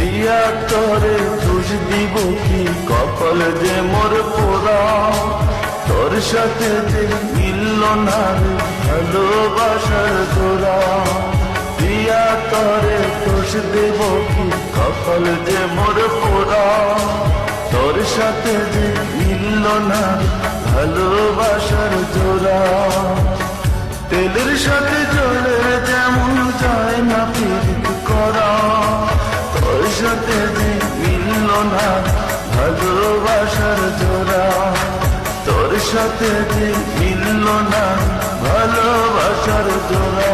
প্রিয়া তোরে দোষ দিব কি, কপাল যে মোর পোড়া। তোর সাথে যে মিলল না রে ভালোবাসার জোড়া। প্রিয়া তোরে দোষ দেব কি, কপাল যে মোর পোড়া। তোর সাথে যে মিলল না ভালোবাসার জোড়া। তেলের সাথে জলের যেমন যায় না প্রীত করা। তোর সাথে যে মিলল না ভালোবাসার জোড়া। তোর সাথে যে মিলল না ভালোবাসার জোড়া।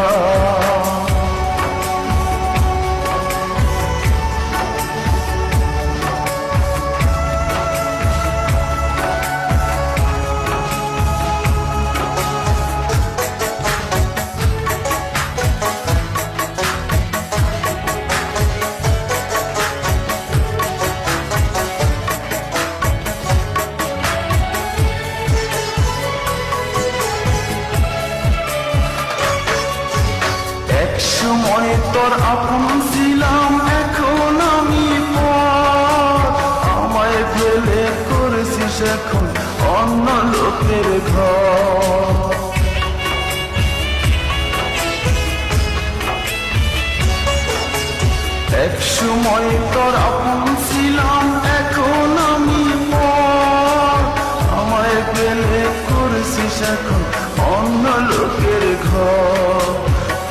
সময় তোর আপন ছিলাম, এখন আমি পর। আমায় ফেলে করেছিস এখন অন্য লোকের ঘর। এক সময় তোর আপন ছিলাম, এখন আমি পর। আমায় ফেলে করেছিস এখন অন্য লোকের ঘর।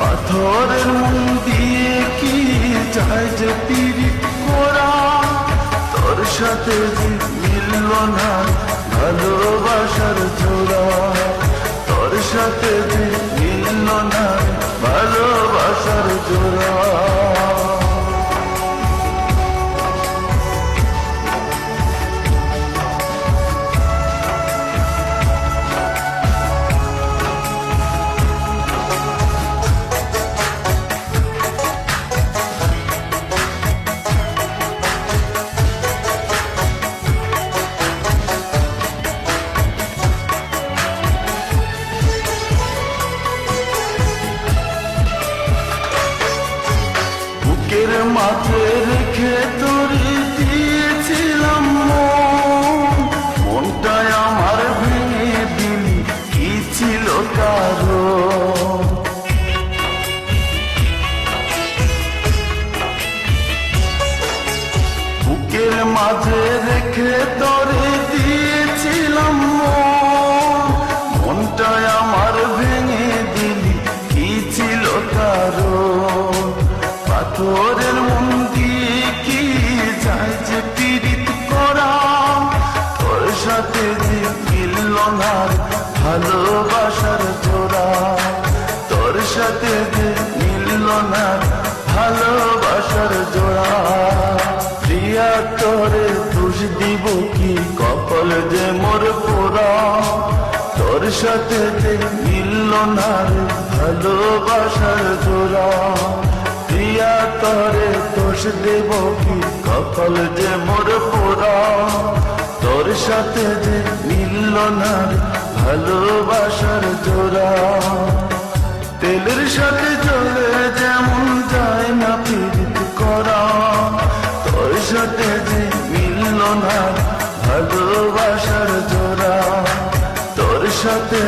পাথরের মন দিয়ে কি যায় যে পীড়িত করা। তোর সাথে যে মিলল না ভালোবাসার জোড়া। তোর সাথে যে মিলল না ভালোবাসার জোড়া। বুকের মাঝে রেখে তোরে দিয়েছিলাম মন। মনটায় আমার ভেঙে দিলি, কি ছিল কারণ? বুকের মাঝে রেখে তোরে দিয়েছিলাম মন। মনটায় আমার ভেঙে দিলি, কি ছিল কারণ? পাথরের মন দিয়ে কি যায় যে পীড়িত করা। তোর সাথে যে মিলল না ভালোবাসার জোড়া। তোর সাথে যে মিলল না ভালোবাসার জোড়া। প্রিয়া তোরে দোষ দিব কি, কপাল যে মোর পোড়া। তোর সাথে যে মিলল না ভালোবাসার জোড়া। প্রিয়া তোরে দোষ দেব কি, কপাল যে মোর পোড়া। তোর সাথে যে মিলল না ভালোবাসার জোড়া। তেলের সাথে জলের যেমন যায় না প্রীত করা। তোর সাথে যে মিলল না ভালোবাসার জোড়া। তোর সাথে